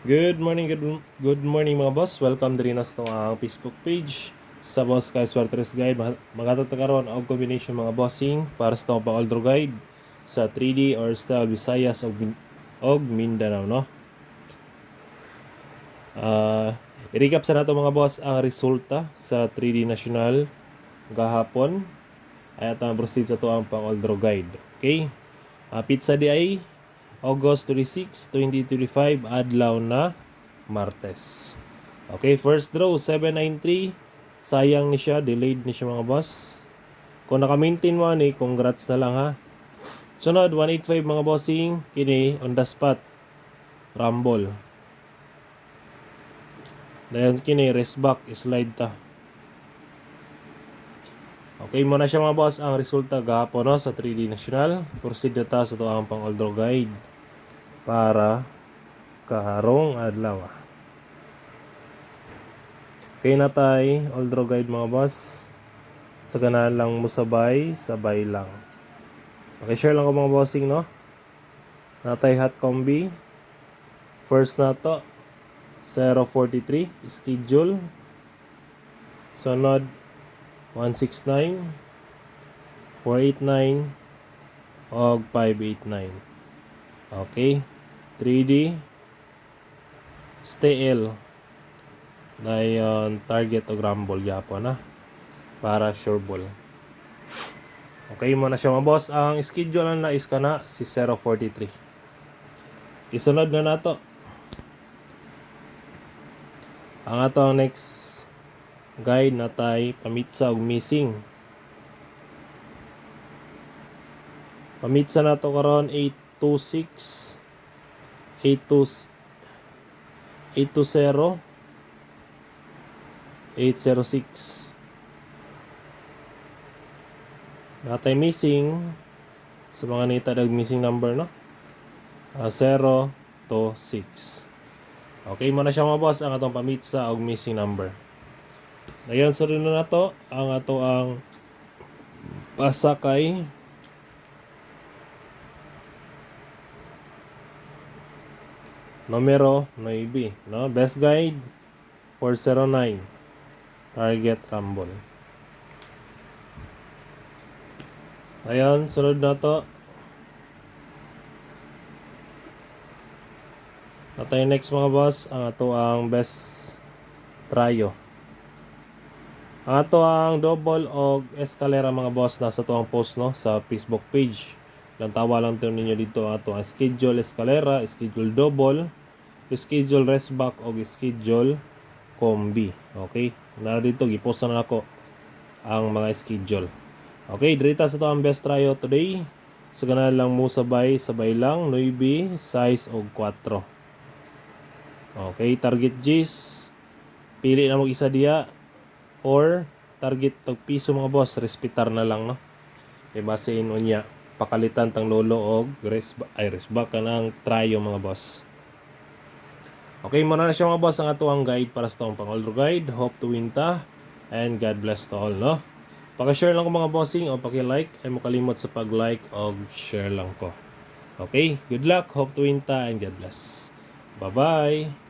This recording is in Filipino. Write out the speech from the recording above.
Good morning mga boss. Welcome din nas to ang Facebook page sa Boss Kay Swertres Guide. Magatagkaroon og combination mga bossing para sa pang Aldro Guide sa 3D or style Visayas og Mindanao, no? I-recap sa nato mga boss ang resulta sa 3D National gahapon ay atang proceed sa to ang pang Aldro Guide. Okay? Pizza di ay August 26, 2025 adlaw na Martes. Okay, first draw 793. Sayang ni siya, delayed ni siya mga boss. Kung naka-maintain mo ni, congrats na lang ha. Sunod 185 mga bossing, kini on the spot. Rumble. Dayon kini rest back, slide ta. Okay muna siya mga boss ang resulta gahapon no, sa 3D National. Proceed na ta sa to ang pang Aldro Guide para kaharong adlaw. Okay na tay, Aldro Guide mga boss. Sa ganahan lang mo sabay lang. Okay-share lang ko mga bossing no. Natay hot combi. First na to 043 schedule. Sunod 169 489 og 589. Okay. 3D STL dayon target o rumble yapon na para sure ball. Okay mo na siya mga boss. Ang schedule na nais ka na si 043. Isunod na nato ang ato ang next guide na tay pamitsa og missing. Pamitsa nato karon 826 820 806. Natay missing sa mga nita dag missing number no. 0 to 6. Okay mo na siya mga boss ang atong pamitsa og missing number. Dayon sunod na nato ang ato ang pasakay numero 9, no? Best guide 409 target rumble. Ayan, sunod na to. Natay next mga boss ang ato ang best tryo. Ang ato ang double o escalera mga boss nasa to ang post no sa Facebook page. Lantawa lang to ninyo dito ang ato ang schedule escalera, schedule double, schedule rest back o schedule combi. Okay? Na dito gipost na ako ang mga schedule. Okay, dirita sa to ang best tryo today. So ganahan lang mo sabay lang 9 size og 4. Okay, target G's pili na mo isa diya or target tag piso mga boss, respetar na lang no. Kay basin unya pakalitan tang lolo og rest back kanang tryo mga boss. Okay, muna na siya mga boss ang ato ang guide para sa tong pang Aldro Guide. Hope to win ta and God bless to all no. Paki-share lang ko mga bossing o paki-like ay mo kalimot sa pag-like o share lang ko. Okay, good luck, hope to win ta and God bless. Bye-bye.